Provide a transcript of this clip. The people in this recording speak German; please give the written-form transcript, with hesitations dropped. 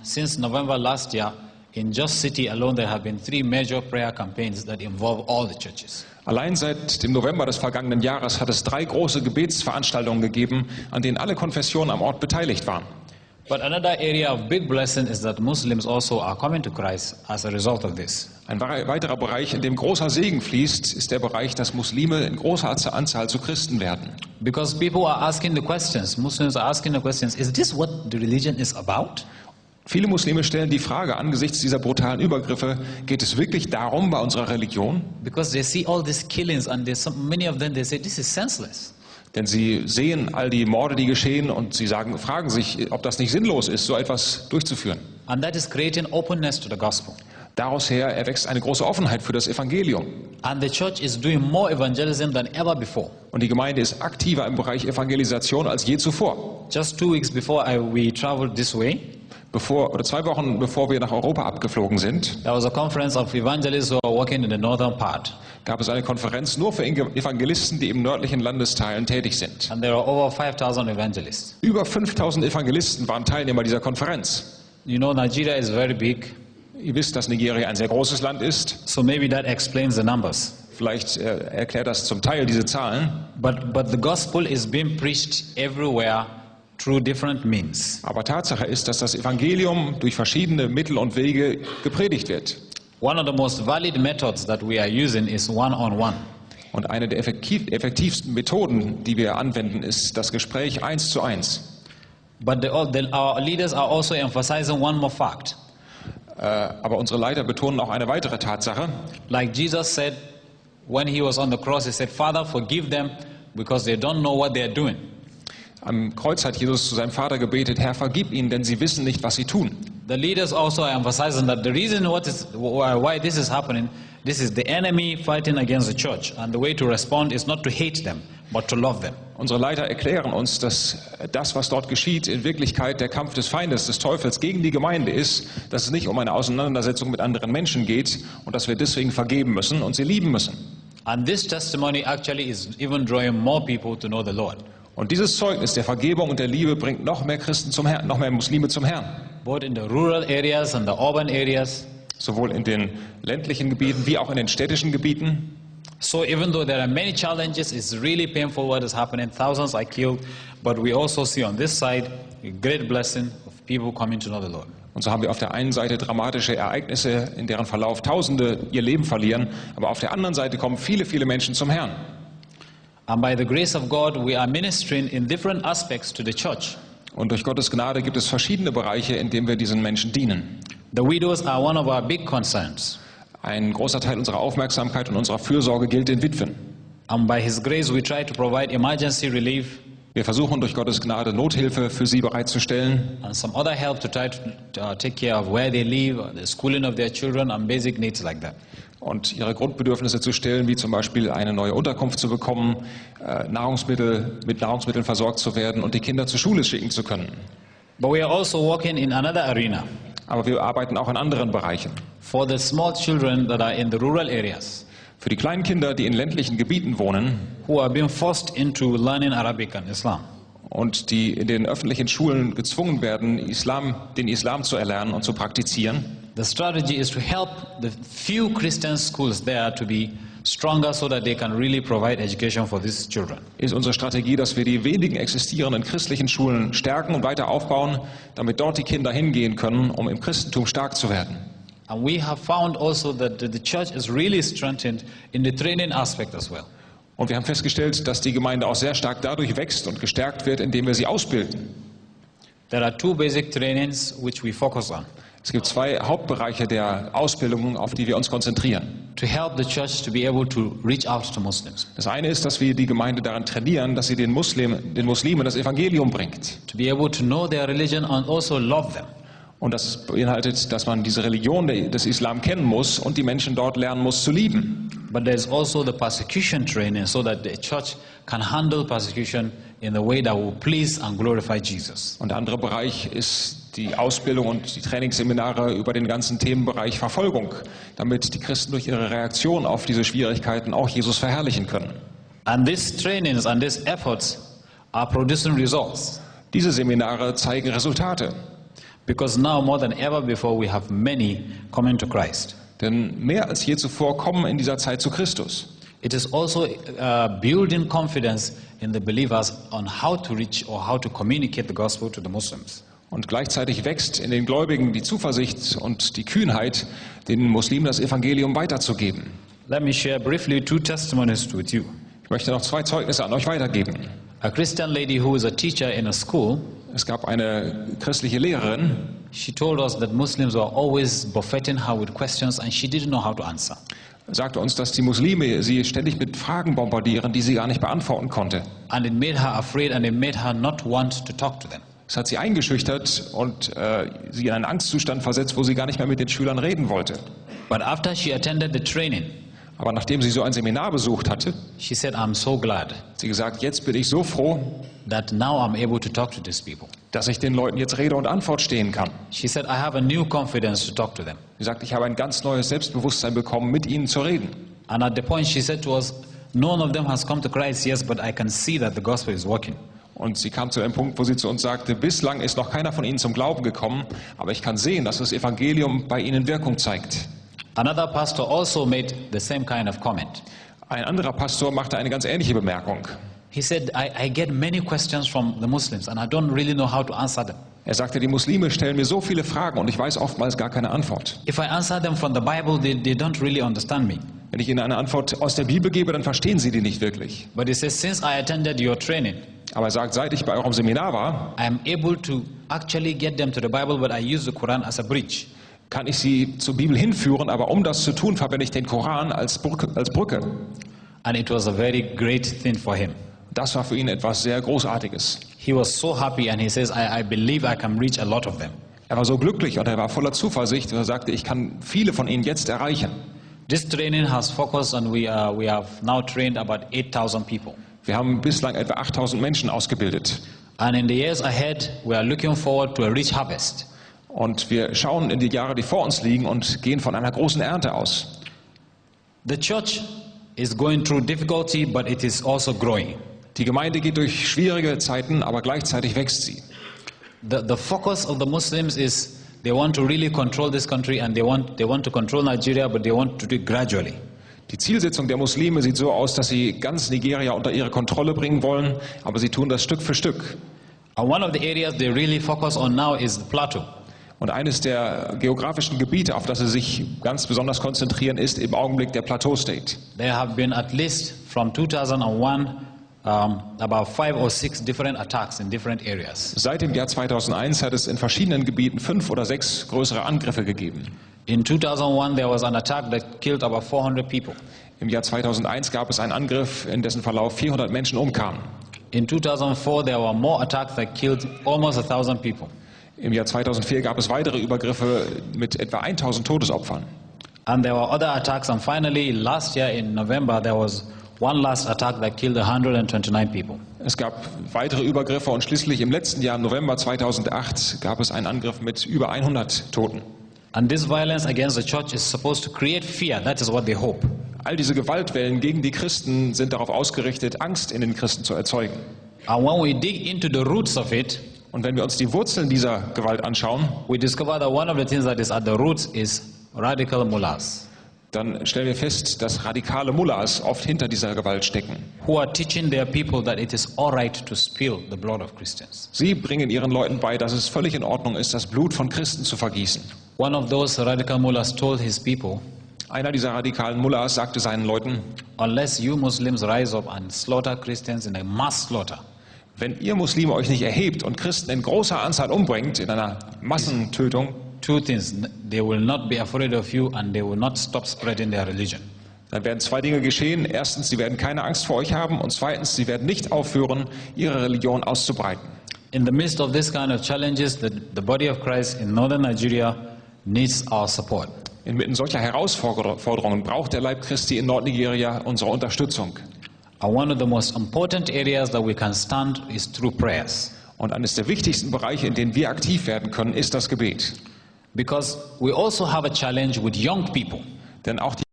Since November last year, in Jos City alone, there have been 3 major prayer campaigns that involve all the churches. Allein seit dem November des vergangenen Jahres hat es 3 große Gebetsveranstaltungen gegeben, an denen alle Konfessionen am Ort beteiligt waren. But another area of big blessing is that Muslims also are coming to Christ as a result of this. Ein weiterer Bereich, in dem großer Segen fließt, ist der Bereich, dass Muslime in großer Anzahl zu Christen werden. Because people are asking the questions, Muslims are asking the questions, is this what the religion is about? Viele Muslime stellen die Frage angesichts dieser brutalen Übergriffe, geht es wirklich darum bei unserer Religion? Because they see all these killings and many of them they say this is senseless. Denn sie sehen all die Morde, die geschehen, und sie fragen sich, ob das nicht sinnlos ist, so etwas durchzuführen. And that is creating openness to the gospel. Daraus her erwächst eine große Offenheit für das Evangelium. And the church is doing more evangelism than ever before. Und die Gemeinde ist aktiver im Bereich Evangelisation als je zuvor. Just 2 weeks before we traveled this way, 2 Wochen bevor wir nach Europa abgeflogen sind, there was a conference of evangelists who are working in the northern part. Gab es eine Konferenz nur für Evangelisten, die im nördlichen Landesteilen tätig sind. And there are over 5,000 evangelists. Über 5.000 Evangelisten waren Teilnehmer dieser Konferenz. You know, Nigeria is very big. Ihr wisst, dass Nigeria ein sehr großes Land ist. So maybe that explains the numbers. Vielleicht erklärt das zum Teil diese Zahlen. But the gospel is being preached everywhere through different means. Aber Tatsache ist, dass das Evangelium durch verschiedene Mittel und Wege gepredigt wird. One of the most valid methods that we are using is one-on-one. Und eine der effektivsten Methoden, die wir anwenden, ist das Gespräch 1:1. But our leaders are also emphasizing one more fact. Aber unsere Leiter betonen auch eine weitere Tatsache. Like Jesus said when he was on the cross, he said, Father, forgive them because they don't know what they are doing. Am Kreuz hat Jesus zu seinem Vater gebetet, Herr, vergib ihnen, denn sie wissen nicht, was sie tun. The leaders also are emphasizing that the reason why this is happening, this is the enemy fighting against the church, and the way to respond is not to hate them, but to love them. Unsere Leiter erklären uns, dass das, was dort geschieht, in Wirklichkeit der Kampf des Feindes, des Teufels gegen die Gemeinde ist, dass es nicht um eine Auseinandersetzung mit anderen Menschen geht und dass wir deswegen vergeben müssen und sie lieben müssen. And this testimony actually is even drawing more people to know the Lord. Und dieses Zeugnis der Vergebung und der Liebe bringt noch mehr Christen zum Herrn, noch mehr Muslime zum Herrn. Both in the rural areas and the urban areas. Sowohl in den ländlichen Gebieten wie auch in den städtischen Gebieten. So even though there are many challenges, it's really painful what is happening. Thousands are killed, but we also see on this side a great blessing of people coming to know the Lord. Und so haben wir auf der einen Seite dramatische Ereignisse, in deren Verlauf Tausende ihr Leben verlieren, aber auf der anderen Seite kommen viele, viele Menschen zum Herrn. And by the grace of God, we are ministering in different aspects to the church. Und durch Gottes Gnade gibt es verschiedene Bereiche, in denen wir diesen Menschen dienen. The widows are one of our big concerns. Ein großer Teil unserer Aufmerksamkeit und unserer Fürsorge gilt den Witwen. And by His grace, we try to provide emergency relief. Wir versuchen durch Gottes Gnade Nothilfe für sie bereitzustellen. And some other help to try to take care of where they live, the schooling of their children, and basic needs like that. Und ihre Grundbedürfnisse zu stillen, wie zum Beispiel eine neue Unterkunft zu bekommen, mit Nahrungsmitteln versorgt zu werden und die Kinder zur Schule schicken zu können. But we are also working in another arena. Aber wir arbeiten auch in anderen Bereichen. For the small children that are in the rural areas. Für die kleinen Kinder, die in ländlichen Gebieten wohnen, who are being forced into learning Arabic and Islam. Und die in den öffentlichen Schulen gezwungen werden, den Islam zu erlernen und zu praktizieren. The strategy is to help the few Christian schools there to be stronger so that they can really provide education for these children. Ist unsere Strategie, dass wir die wenigen existierenden christlichen Schulen stärken und weiter aufbauen, damit dort die Kinder hingehen können, um im Christentum stark zu werden. And we have found also that the church is really strengthened in the training aspect as well. Und wir haben festgestellt, dass die Gemeinde auch sehr stark dadurch wächst und gestärkt wird, indem wir sie ausbilden. There are 2 basic trainings which we focus on. Es gibt 2 Hauptbereiche der Ausbildung, auf die wir uns konzentrieren. To help the church to be able to reach out to Muslims. Das eine ist, dass wir die Gemeinde daran trainieren, dass sie den Muslimen das Evangelium bringt. To be able to know their religion and also love them. Und das beinhaltet, dass man diese Religion des Islam kennen muss und die Menschen dort lernen muss zu lieben. But there is also the persecution training so that the church can handle persecution in a way that will please and glorify Jesus. Und der andere Bereich ist die Ausbildung und die Trainingsseminare über den ganzen Themenbereich Verfolgung, damit die Christen durch ihre Reaktion auf diese Schwierigkeiten auch Jesus verherrlichen können. And these trainings and these efforts are producing results. Diese Seminare zeigen Resultate. Because now more than ever before we have many coming to Christ. Denn mehr als je zuvor kommen in dieser Zeit zu Christus. It is also building confidence in the believers on how to reach or how to communicate the gospel to the Muslims. Und gleichzeitig wächst in den Gläubigen die Zuversicht und die Kühnheit, den Muslimen das Evangelium weiterzugeben. Let me share briefly 2 testimonies with you. Ich möchte noch 2 Zeugnisse an euch weitergeben. A Christian lady who is a teacher in a school, Es gab eine christliche Lehrerin, she told us that Muslims were always buffeting her with questions and she didn't know how to answer. sagte uns, dass die Muslime sie ständig mit Fragen bombardieren, die sie gar nicht beantworten konnte. And it made her afraid and it made her not want to talk to them. Es hat sie eingeschüchtert und sie in einen Angstzustand versetzt, wo sie gar nicht mehr mit den Schülern reden wollte. But after she attended the training, Aber nachdem sie so ein Seminar besucht hatte, she said, I'm so glad hat sie gesagt, jetzt bin ich so froh, that now I'm able to talk to these people. dass ich den Leuten jetzt Rede und Antwort stehen kann. She said, I have a new confidence to talk to them. Sie sagt, ich habe ein ganz neues Selbstbewusstsein bekommen, mit ihnen zu reden. And at the point she said to us, none of them has come to Christ, yes, but I can see that the gospel is working. Und sie kam zu einem Punkt, wo sie zu uns sagte, bislang ist noch keiner von ihnen zum Glauben gekommen, aber ich kann sehen, dass das Evangelium bei ihnen Wirkung zeigt. Another pastor also made the same kind of comment. Ein anderer Pastor machte eine ganz ähnliche Bemerkung. He said, I get many questions from the Muslims and I don't really know how to answer them. Er sagte, die Muslime stellen mir so viele Fragen und ich weiß oftmals gar keine Antwort. If I answer them from the Bible, they don't really understand me. Wenn ich ihnen eine Antwort aus der Bibel gebe, dann verstehen sie die nicht wirklich. But he says, since I attended your training, Aber er sagt, seit ich bei eurem Seminar war, I am able to actually get them to the Bible, but I use the Quran as a bridge. kann ich sie zur Bibel hinführen, aber um das zu tun, verwende ich den Koran als Brücke. And it was a very great thing for him. Das war für ihn etwas sehr Großartiges. He was so happy and he says, I believe I can reach a lot of them. Er war so glücklich und er war voller Zuversicht. Er sagte, ich kann viele von ihnen jetzt erreichen. This training has focused and we have now trained about 8,000 people. Wir haben bislang etwa 8.000 Menschen ausgebildet. And in the years ahead, we are looking forward to a rich harvest. Und wir schauen in die Jahre, die vor uns liegen und gehen von einer großen Ernte aus. The church is going through difficulty, but it is also growing. Die Gemeinde geht durch schwierige Zeiten, aber gleichzeitig wächst sie. The focus of the Muslims is they want to really control this country and they want to control Nigeria, but they want to do it gradually. Die Zielsetzung der Muslime sieht so aus, dass sie ganz Nigeria unter ihre Kontrolle bringen wollen, aber sie tun das Stück für Stück. And one of the areas they really focus on now is the plateau. Und eines der geografischen Gebiete, auf das sie sich ganz besonders konzentrieren, ist im Augenblick der Plateau State. There have been at least from 2001 about 5 or 6 different attacks in different areas. Seit dem Jahr 2001 hat es in verschiedenen Gebieten 5 oder 6 größere Angriffe gegeben. In 2001 there was an attack that killed about 400 people. Im Jahr 2001 gab es einen Angriff, in dessen Verlauf 400 Menschen umkamen. In 2004 there were more attacks that killed almost 1,000 people. Im Jahr 2004 gab es weitere Übergriffe mit etwa 1000 Todesopfern. And there were other attacks, and finally last year in November there was one last attack that killed 129 people. Es gab weitere Übergriffe und schließlich im letzten Jahr, im November 2008, gab es einen Angriff mit über 100 Toten. And this violence against the church is supposed to create fear. That is what they hope. All diese Gewaltwellen gegen die Christen sind darauf ausgerichtet, Angst in den Christen zu erzeugen. And when we dig into the roots of it, Und wenn wir uns die Wurzeln dieser Gewalt anschauen, we discover that one of the things that is at the roots is radical mullahs, dann stellen wir fest, dass radikale Mullahs oft hinter dieser Gewalt stecken. who are teaching their people that it is all right to spill the blood of Christians. Sie bringen ihren Leuten bei, dass es völlig in Ordnung ist, das Blut von Christen zu vergießen. One of those radical mullahs told his people, Einer dieser radikalen Mullahs sagte seinen Leuten, unless you Muslims rise up and slaughter Christians in a mass slaughter, wenn ihr Muslime euch nicht erhebt und Christen in großer Anzahl umbringt, in einer Massentötung, 2 things, they will not be afraid of you and they will not stop spreading their religion. dann werden 2 Dinge geschehen. Erstens, sie werden keine Angst vor euch haben und zweitens, sie werden nicht aufhören, ihre Religion auszubreiten. In the midst of this kind of challenges, the body of Christ in northern Nigeria needs our support. Inmitten solcher Herausforderungen braucht der Leib Christi in Nordnigeria unsere Unterstützung. And one of the most important areas that we can stand is through prayers. Und eines der wichtigsten Bereiche, in denen wir aktiv werden können, ist das Gebet. Because we also have a challenge with young people. Denn auch die